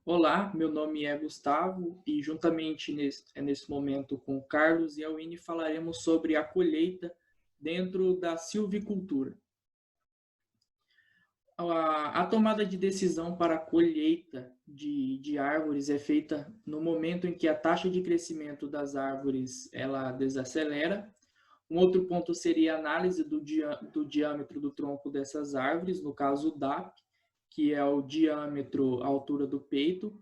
Olá, meu nome é Gustavo e juntamente nesse momento com o Carlos e a Winnie falaremos sobre a colheita dentro da silvicultura. A tomada de decisão para a colheita de árvores é feita no momento em que a taxa de crescimento das árvores ela desacelera. Um outro ponto seria a análise do diâmetro do tronco dessas árvores, no caso o DAP, que é o diâmetro, a altura do peito,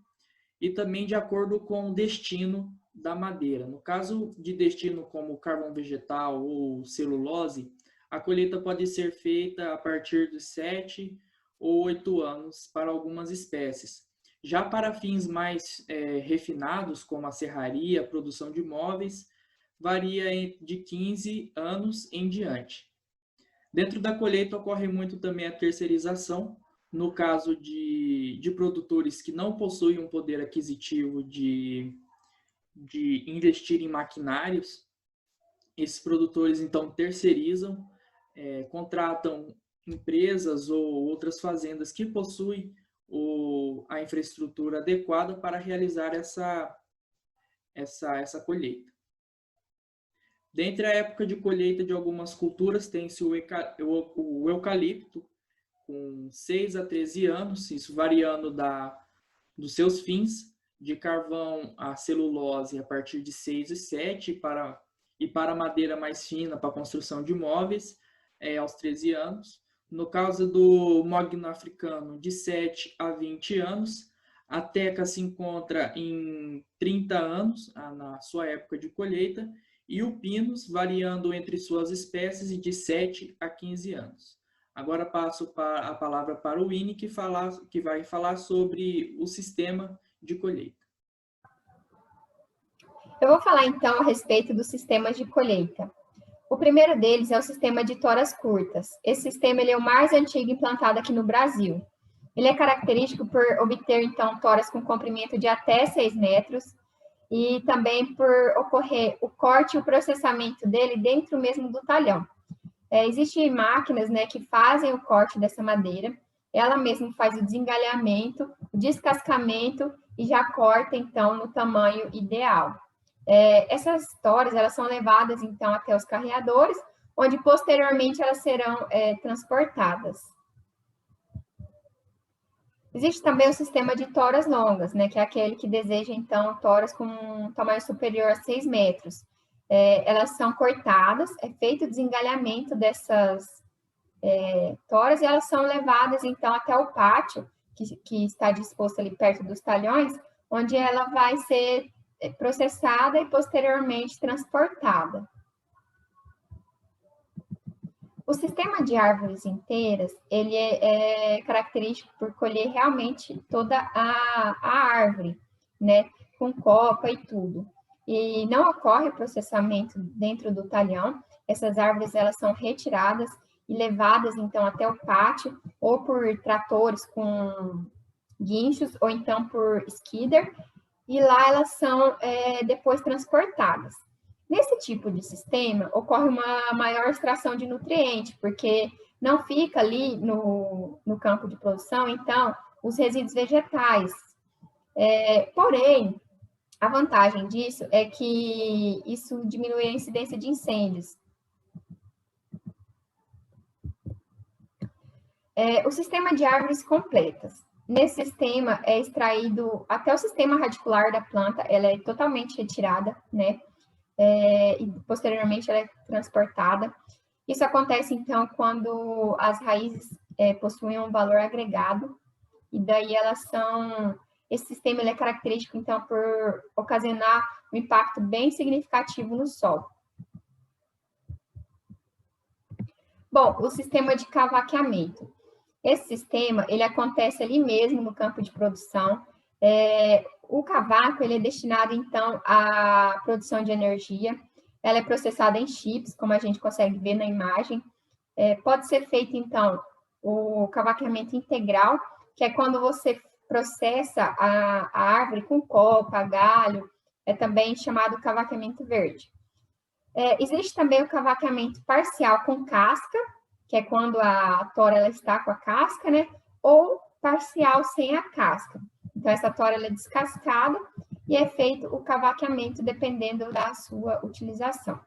e também de acordo com o destino da madeira. No caso de destino como carvão vegetal ou celulose, a colheita pode ser feita a partir de 7 ou 8 anos para algumas espécies. Já para fins mais refinados, como a serraria, a produção de móveis, varia de 15 anos em diante. Dentro da colheita ocorre muito também a terceirização, no caso de produtores que não possuem um poder aquisitivo de investir em maquinários. Esses produtores, então, terceirizam, contratam empresas ou outras fazendas que possuem a infraestrutura adequada para realizar essa colheita. Dentre a época de colheita de algumas culturas, tem-se o eucalipto, com 6 a 13 anos, isso variando dos seus fins, de carvão a celulose a partir de 6 e 7, e para madeira mais fina, para a construção de móveis, aos 13 anos. No caso do mogno africano, de 7 a 20 anos. A teca se encontra em 30 anos, na sua época de colheita, e o pinus variando entre suas espécies de 7 a 15 anos. Agora passo a palavra para o Winnie, que vai falar sobre o sistema de colheita. Eu vou falar então a respeito dos sistemas de colheita. O primeiro deles é o sistema de toras curtas. Esse sistema ele é o mais antigo implantado aqui no Brasil. Ele é característico por obter, então, toras com comprimento de até 6 metros e também por ocorrer o corte e o processamento dele dentro mesmo do talhão. Existem máquinas, né, que fazem o corte dessa madeira, ela mesma faz o desengalhamento, o descascamento e já corta, então, no tamanho ideal. Essas toras, elas são levadas, então, até os carreadores, onde posteriormente elas serão transportadas. Existe também o sistema de toras longas, né, que é aquele que deseja, então, toras com um tamanho superior a 6 metros. Elas são cortadas, é feito o desengalhamento dessas toras e elas são levadas, então, até o pátio, que está disposto ali perto dos talhões, onde ela vai ser processada e posteriormente transportada. O sistema de árvores inteiras, ele é característico por colher realmente toda a árvore, né, com copa e tudo. E não ocorre processamento dentro do talhão, essas árvores elas são retiradas e levadas, então, até o pátio, ou por tratores com guinchos, ou então por skidder, e lá elas são depois transportadas. Nesse tipo de sistema, ocorre uma maior extração de nutrientes, porque não fica ali no campo de produção, então, os resíduos vegetais. Porém, a vantagem disso é que isso diminui a incidência de incêndios. O sistema de árvores completas. Nesse sistema é extraído até o sistema radicular da planta, ela é totalmente retirada, né? E posteriormente ela é transportada. Isso acontece, então, quando as raízes possuem um valor agregado, e daí elas são... Esse sistema ele é característico, então, por ocasionar um impacto bem significativo no solo. Bom, o sistema de cavaqueamento. Esse sistema, ele acontece ali mesmo no campo de produção. O cavaco, ele é destinado, então, à produção de energia. Ela é processada em chips, como a gente consegue ver na imagem. Pode ser feito, então, o cavaqueamento integral, que é quando você processa a árvore com copa, galho, é também chamado cavaqueamento verde. Existe também o cavaqueamento parcial com casca, que é quando a tora ela está com a casca, né? Ou parcial sem a casca. Então, Então, essa tora ela é descascada e é feito o cavaqueamento dependendo da sua utilização.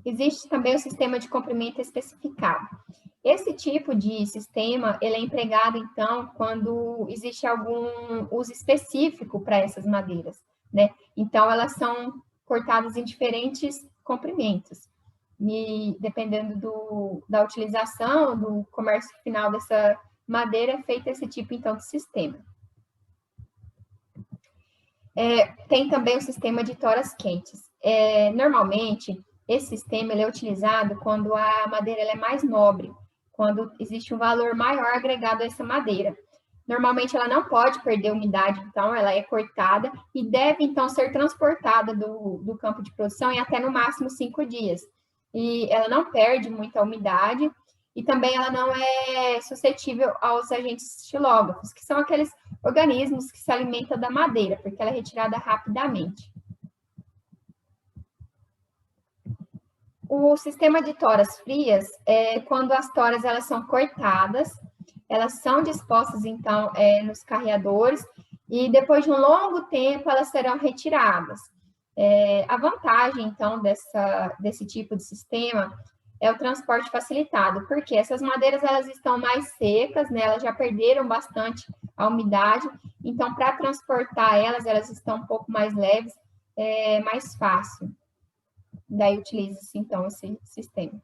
Existe também o sistema de comprimento especificado. Esse tipo de sistema, ele é empregado, então, quando existe algum uso específico para essas madeiras, né? Então, elas são cortadas em diferentes comprimentos. E, dependendo da utilização, do comércio final dessa madeira, é feito esse tipo, então, de sistema. Tem também o sistema de toras quentes. Normalmente, esse sistema ele é utilizado quando a madeira ela é mais nobre, quando existe um valor maior agregado a essa madeira. Normalmente, ela não pode perder umidade, então ela é cortada e deve, então, ser transportada do campo de produção em até, no máximo, 5 dias. E ela não perde muita umidade e também ela não é suscetível aos agentes xilógrafos, que são aqueles organismos que se alimentam da madeira, porque ela é retirada rapidamente. O sistema de toras frias é quando as toras elas são cortadas, elas são dispostas, então, nos carreadores, e depois de um longo tempo elas serão retiradas. A vantagem, então, desse tipo de sistema é o transporte facilitado, porque essas madeiras elas estão mais secas, né? Elas já perderam bastante a umidade, então, para transportar elas estão um pouco mais leves, mais fácil. Daí utiliza-se, então, esse sistema.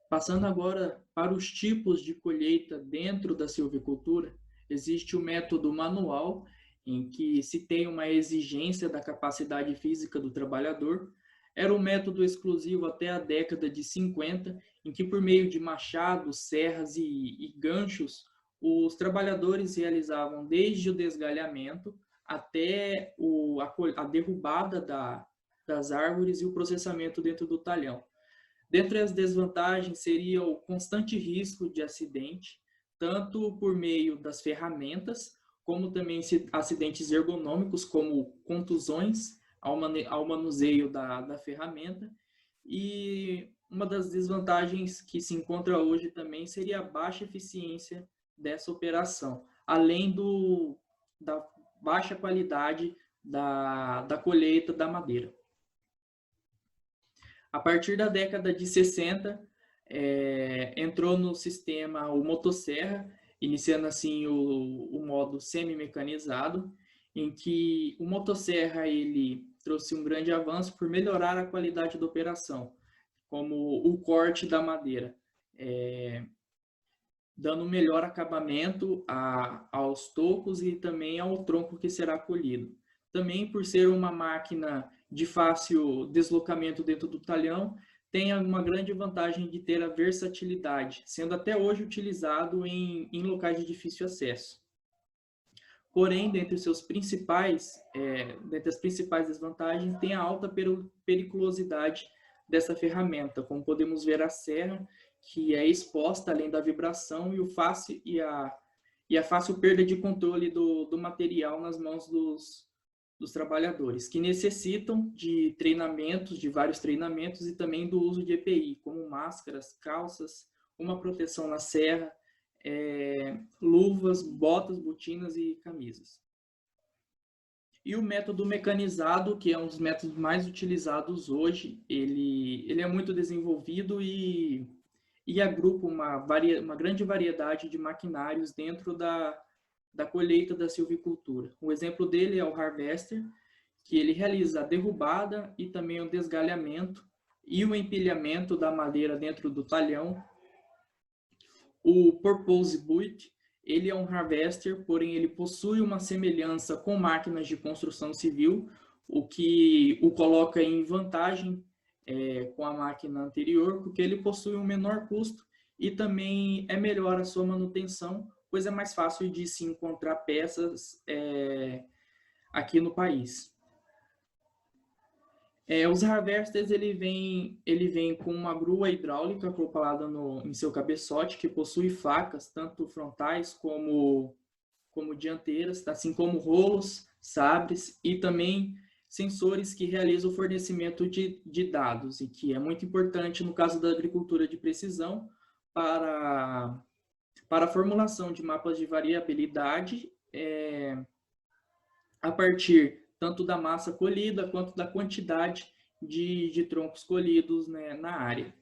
Passando agora para os tipos de colheita dentro da silvicultura, existe o método manual, em que se tem uma exigência da capacidade física do trabalhador. Era um método exclusivo até a década de 50, em que por meio de machados, serras e ganchos, os trabalhadores realizavam desde o desgalhamento até a derrubada das árvores e o processamento dentro do talhão. Dentre as desvantagens seria o constante risco de acidente, tanto por meio das ferramentas, como também acidentes ergonômicos, como contusões ao manuseio da ferramenta. E uma das desvantagens que se encontra hoje também seria a baixa eficiência dessa operação, além da baixa qualidade da colheita da madeira. A partir da década de 60, entrou no sistema o motosserra, iniciando assim o modo semi-mecanizado, em que o motosserra ele trouxe um grande avanço por melhorar a qualidade da operação, como o corte da madeira, dando um melhor acabamento aos tocos e também ao tronco que será colhido. Também por ser uma máquina de fácil deslocamento dentro do talhão, tem uma grande vantagem de ter a versatilidade, sendo até hoje utilizado em locais de difícil acesso. Porém, dentre as principais desvantagens, tem a alta periculosidade dessa ferramenta, como podemos ver a serra, que é exposta além da vibração e a fácil perda de controle do material nas mãos dos trabalhadores, que necessitam de vários treinamentos e também do uso de EPI, como máscaras, calças, uma proteção na serra, luvas, botas, botinas e camisas. E o método mecanizado, que é um dos métodos mais utilizados hoje, ele é muito desenvolvido e agrupa uma grande variedade de maquinários dentro da colheita da silvicultura. O exemplo dele é o harvester, que ele realiza a derrubada e também o desgalhamento e o empilhamento da madeira dentro do talhão. O purpose buoy, ele é um harvester, porém ele possui uma semelhança com máquinas de construção civil, o que o coloca em vantagem com a máquina anterior, porque ele possui um menor custo e também é melhor a sua manutenção, pois é mais fácil de se encontrar peças aqui no país. Os harvesters ele vem com uma grua hidráulica acoplada em seu cabeçote, que possui facas, tanto frontais como dianteiras, assim como rolos, sabres e também sensores que realizam o fornecimento de dados, e que é muito importante no caso da agricultura de precisão para a formulação de mapas de variabilidade a partir tanto da massa colhida quanto da quantidade de troncos colhidos, né, na área.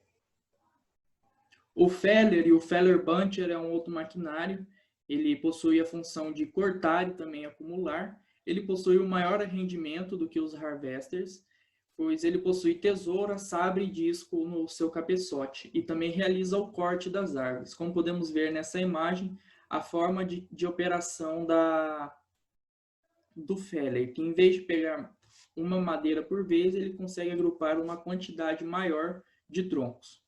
O Feller e o Feller Buncher é um outro maquinário. Ele possui a função de cortar e também acumular. Ele possui um maior rendimento do que os harvesters, pois ele possui tesoura, sabre e disco no seu cabeçote e também realiza o corte das árvores. Como podemos ver nessa imagem, a forma de operação do Feller, que em vez de pegar uma madeira por vez, ele consegue agrupar uma quantidade maior de troncos.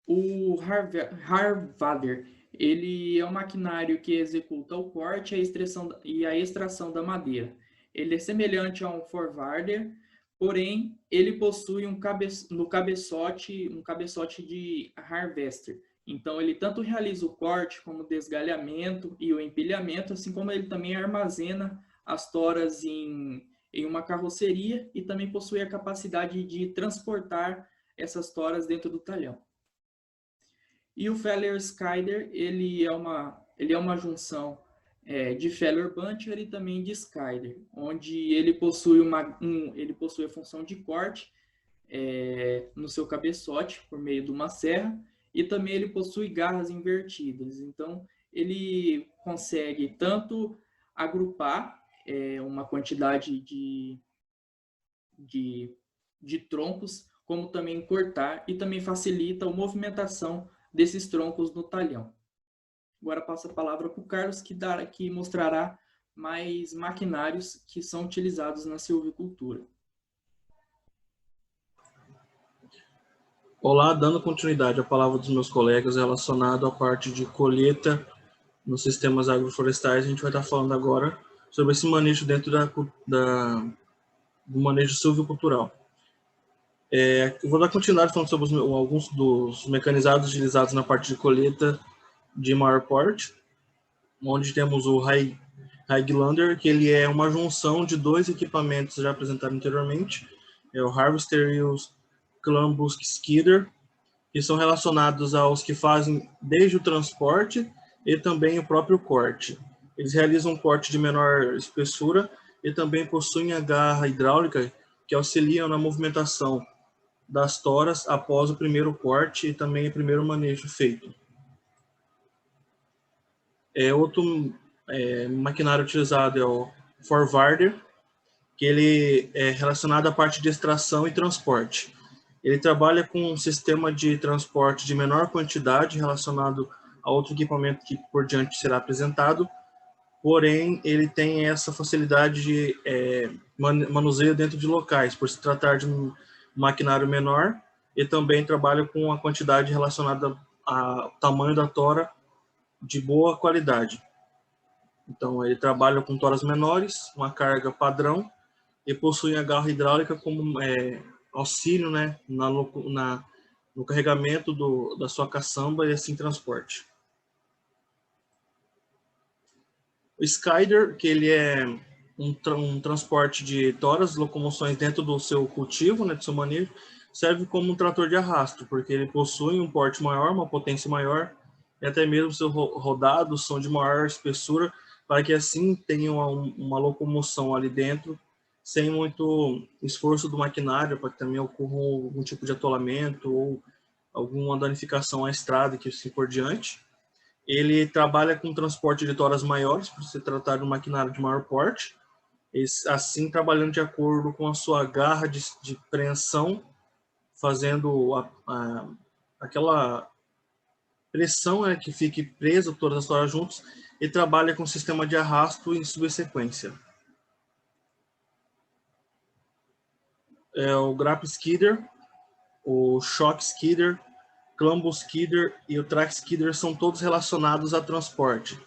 O Harvader, ele é um maquinário que executa o corte e a extração da madeira. Ele é semelhante a um forwarder, porém ele possui um cabeçote de harvester. Então ele tanto realiza o corte como o desgalhamento e o empilhamento, assim como ele também armazena as toras em uma carroceria e também possui a capacidade de transportar essas toras dentro do talhão. E o Feller Skyder, ele é uma junção de Feller Buncher e também de Skyder, onde ele possui a função de corte no seu cabeçote por meio de uma serra, e também ele possui garras invertidas. Então ele consegue tanto agrupar uma quantidade de troncos, como também cortar, e também facilita a movimentação desses troncos no talhão. Agora passo a palavra para o Carlos, que mostrará mais maquinários que são utilizados na silvicultura. Olá, dando continuidade à palavra dos meus colegas relacionado à parte de colheita nos sistemas agroflorestais, a gente vai estar falando agora sobre esse manejo dentro do manejo silvicultural. Eu vou dar continuidade falando sobre alguns dos mecanizados utilizados na parte de colheita de maior porte, onde temos o Highlander, que ele é uma junção de dois equipamentos já apresentados anteriormente, o Harvester e o Columbus Skidder, que são relacionados aos que fazem desde o transporte e também o próprio corte. Eles realizam um corte de menor espessura e também possuem a garra hidráulica que auxiliam na movimentação das toras após o primeiro corte e também o primeiro manejo feito. Outro maquinário utilizado é o Forwarder, que ele é relacionado à parte de extração e transporte. Ele trabalha com um sistema de transporte de menor quantidade relacionado a outro equipamento que por diante será apresentado, porém ele tem essa facilidade de manuseio dentro de locais, por se tratar de um maquinário menor, e também trabalha com a quantidade relacionada ao tamanho da tora de boa qualidade. Então ele trabalha com toras menores, uma carga padrão, e possui a garra hidráulica como auxílio, né, no carregamento da sua caçamba e assim transporte. O Skidder, que ele é um transporte de toras, locomoções dentro do seu cultivo, né, do seu manejo, serve como um trator de arrasto, porque ele possui um porte maior, uma potência maior, e até mesmo seus rodados são de maior espessura, para que assim tenham uma locomoção ali dentro, sem muito esforço do maquinário, para que também ocorra algum tipo de atolamento ou alguma danificação à estrada, que assim por diante. Ele trabalha com transporte de toras maiores, por se tratar de um maquinário de maior porte, assim trabalhando de acordo com a sua garra de preensão, fazendo aquela pressão que fique preso todas as toras juntas, e trabalha com sistema de arrasto em subsequência. O Grap Skidder, o Shock Skidder, Columbus Skidder e o Track Skidder são todos relacionados a transporte,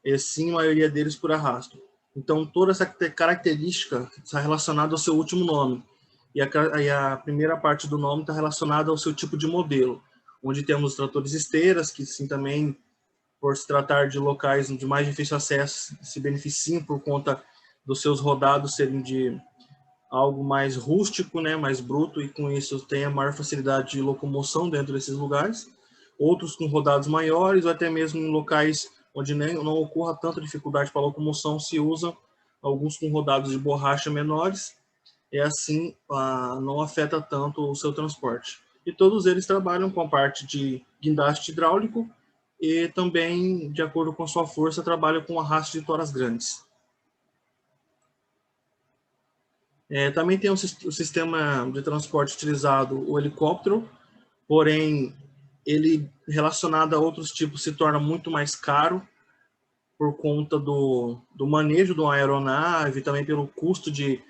e sim a maioria deles por arrasto. Então toda essa característica está relacionada ao seu último nome, e a primeira parte do nome está relacionada ao seu tipo de modelo, onde temos tratores esteiras, que sim também por se tratar de locais de mais difícil acesso, se beneficiam por conta dos seus rodados serem de algo mais rústico, né, mais bruto, e com isso tem a maior facilidade de locomoção dentro desses lugares. Outros com rodados maiores, ou até mesmo em locais onde não ocorra tanta dificuldade para a locomoção, se usam alguns com rodados de borracha menores, e assim não afeta tanto o seu transporte. E todos eles trabalham com a parte de guindaste hidráulico e também, de acordo com a sua força, trabalham com arrasto de toras grandes. Também tem o sistema de transporte utilizado, o helicóptero, porém, ele relacionado a outros tipos se torna muito mais caro por conta do manejo de uma aeronave, também pelo custo de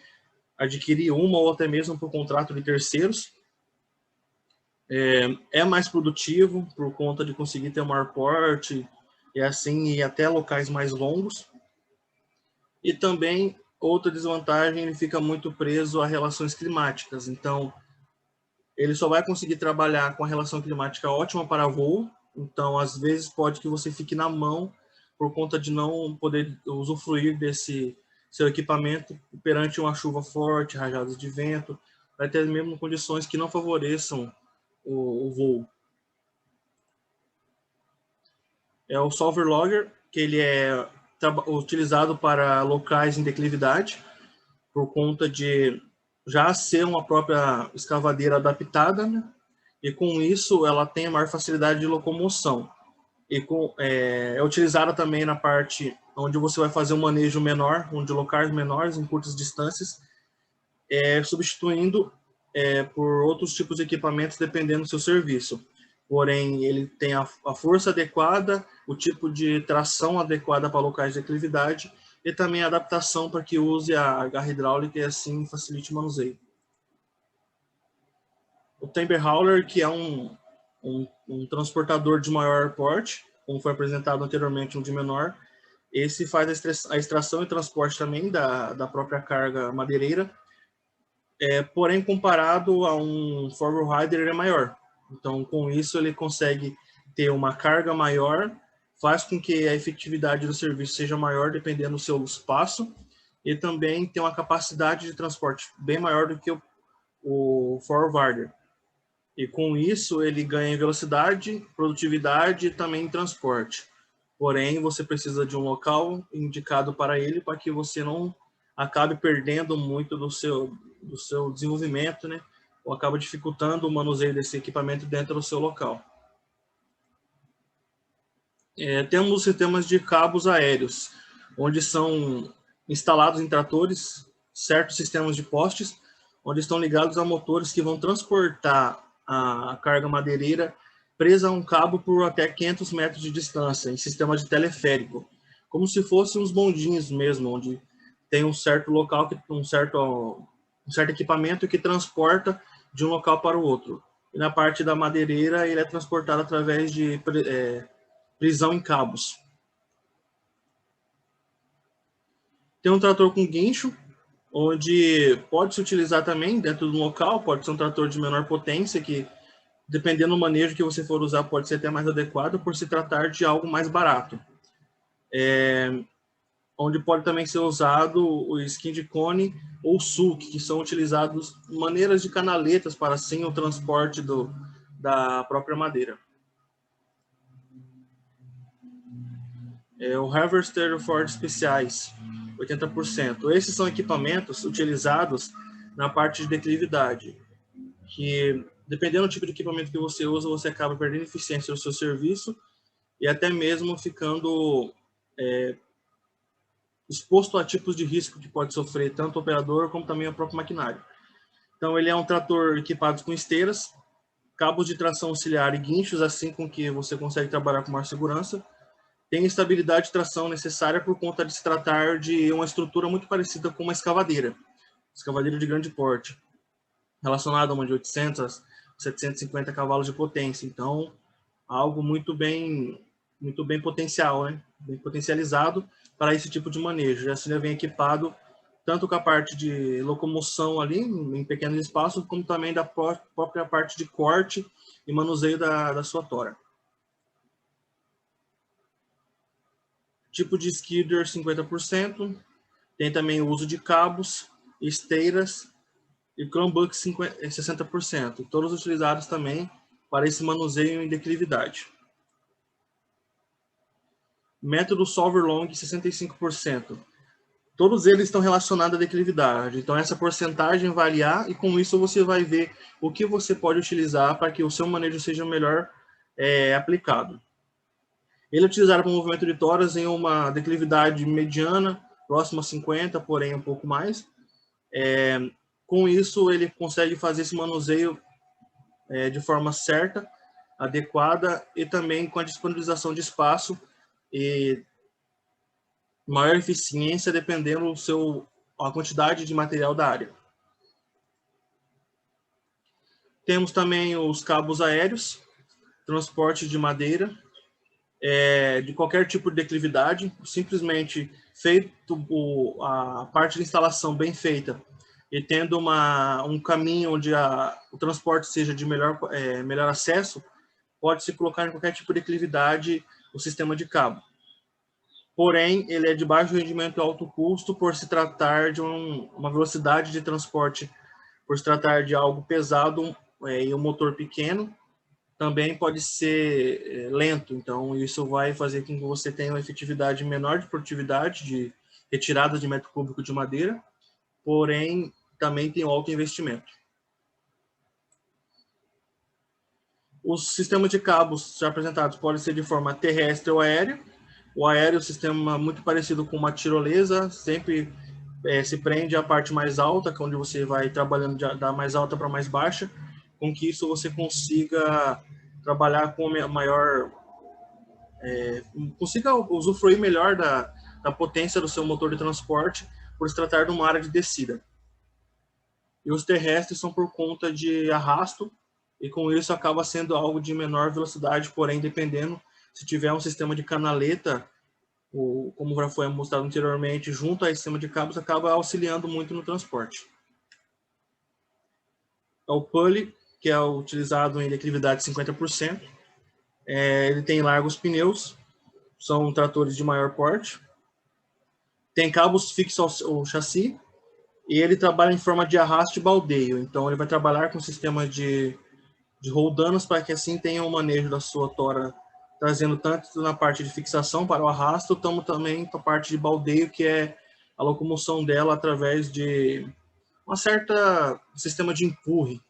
adquirir uma ou até mesmo por contrato de terceiros. É mais produtivo por conta de conseguir ter um maior porte e assim ir até locais mais longos. E também, outra desvantagem, ele fica muito preso a relações climáticas. Então, ele só vai conseguir trabalhar com a relação climática ótima para voo. Então, às vezes, pode que você fique na mão por conta de não poder usufruir desse seu equipamento perante uma chuva forte, rajadas de vento, até mesmo condições que não favoreçam o voo. É o Solver Logger, que ele é utilizado para locais em declividade, por conta de já ser uma própria escavadeira adaptada, né? E com isso ela tem a maior facilidade de locomoção. E é utilizada também na parte onde você vai fazer um manejo menor, onde locais menores, em curtas distâncias, substituindo por outros tipos de equipamentos dependendo do seu serviço. Porém, ele tem a força adequada, o tipo de tração adequada para locais de declividade e também a adaptação para que use a garra hidráulica e assim facilite o manuseio. O Timber Hauler, que é um transportador de maior porte, como foi apresentado anteriormente, um de menor, esse faz a extração e transporte também da própria carga madeireira, porém, comparado a um forward rider, ele é maior. Então, com isso, ele consegue ter uma carga maior, faz com que a efetividade do serviço seja maior, dependendo do seu espaço, e também tem uma capacidade de transporte bem maior do que o forward rider. E com isso, ele ganha em velocidade, produtividade e também em transporte. Porém, você precisa de um local indicado para ele, para que você não acabe perdendo muito do seu desenvolvimento, né? Ou acaba dificultando o manuseio desse equipamento dentro do seu local. Temos sistemas de cabos aéreos, onde são instalados em tratores certos sistemas de postes, onde estão ligados a motores que vão transportar a carga madeireira presa a um cabo por até 500 metros de distância, em sistema de teleférico, como se fossem uns bondinhos mesmo, onde tem um certo local, um certo equipamento que transporta de um local para o outro. E na parte da madeireira, ele é transportado através de prisão em cabos. Tem um trator com guincho, onde pode se utilizar também dentro do local, pode ser um trator de menor potência, que dependendo do manejo que você for usar, pode ser até mais adequado, por se tratar de algo mais barato. Onde pode também ser usado o skin de cone ou sulk, que são utilizados maneiras de canaletas para assim o transporte da própria madeira. O Harvester Ford especiais, 80%. Esses são equipamentos utilizados na parte de declividade, que dependendo do tipo de equipamento que você usa, você acaba perdendo eficiência do seu serviço e até mesmo ficando exposto a tipos de risco que pode sofrer tanto o operador como também o próprio maquinário. Então, ele é um trator equipado com esteiras, cabos de tração auxiliar e guinchos, assim com que você consegue trabalhar com maior segurança. Tem estabilidade de tração necessária por conta de se tratar de uma estrutura muito parecida com uma escavadeira de grande porte, relacionada a uma de 800 a 750 cavalos de potência. Então, algo muito bem potencial, né? Bem potencializado para esse tipo de manejo. Já se vem equipado tanto com a parte de locomoção ali, em pequenos espaços, como também da própria parte de corte e manuseio da sua tora. Tipo de skidder 50%. Tem também o uso de cabos, esteiras e Chromebook 60%. Todos utilizados também para esse manuseio em declividade. Método Solver Long 65%. Todos eles estão relacionados à declividade. Então, essa porcentagem variar e com isso você vai ver o que você pode utilizar para que o seu manejo seja melhor aplicado. Ele é utilizado para o movimento de toras em uma declividade mediana, próxima a 50, porém um pouco mais. Com isso, ele consegue fazer esse manuseio de forma certa, adequada e também com a disponibilização de espaço e maior eficiência dependendo a quantidade de material da área. Temos também os cabos aéreos, transporte de madeira, de qualquer tipo de declividade, simplesmente feito a parte de instalação bem feita e tendo um caminho onde o transporte seja de melhor acesso, pode-se colocar em qualquer tipo de declividade o sistema de cabo. Porém, ele é de baixo rendimento e alto custo por se tratar de uma velocidade de transporte, por se tratar de algo pesado e um motor pequeno, também pode ser lento. Então, isso vai fazer com que você tenha uma efetividade menor de produtividade, de retirada de metro cúbico de madeira, porém, também tem um alto investimento. Os sistemas de cabos já apresentados podem ser de forma terrestre ou aérea. O aéreo é um sistema muito parecido com uma tirolesa, sempre se prende à parte mais alta, que é onde você vai trabalhando da mais alta para mais baixa, com que isso você consiga trabalhar com maior... consiga usufruir melhor da potência do seu motor de transporte, por se tratar de uma área de descida. E os terrestres são por conta de arrasto, e com isso acaba sendo algo de menor velocidade, porém, dependendo, se tiver um sistema de canaleta, como já foi mostrado anteriormente, junto ao sistema de cabos, acaba auxiliando muito no transporte. O pulley, que é utilizado em declividade 50%, ele tem largos pneus, são tratores de maior porte, tem cabos fixos ao chassi, e ele trabalha em forma de arrasto e baldeio, então ele vai trabalhar com sistema de roldanas para que assim tenha o manejo da sua tora, trazendo tanto na parte de fixação para o arrasto, como também para a parte de baldeio, que é a locomoção dela através de uma certa sistema de empurre.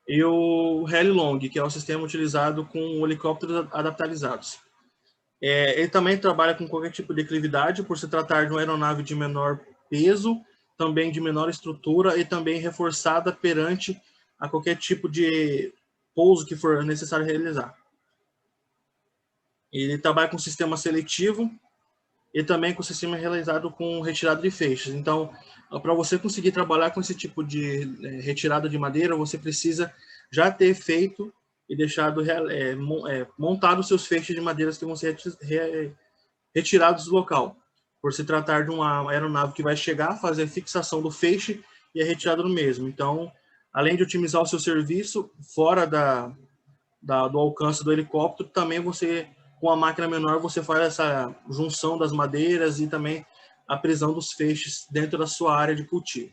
E o heli long, que é o sistema utilizado com helicópteros adaptalizados. Ele também trabalha com qualquer tipo de declividade, por se tratar de uma aeronave de menor peso, também de menor estrutura e também reforçada perante a qualquer tipo de pouso que for necessário realizar. Ele trabalha com sistema seletivo e também com sistema realizado com retirada de feixes. Então, para você conseguir trabalhar com esse tipo de retirada de madeira, você precisa já ter feito e deixado montado os seus feixes de madeiras que vão ser retirados do local, por se tratar de uma aeronave que vai chegar, fazer a fixação do feixe e a retirada do mesmo. Então, além de otimizar o seu serviço fora do alcance do helicóptero, também você, com a máquina menor, você faz essa junção das madeiras e também a prisão dos feixes dentro da sua área de cultivo.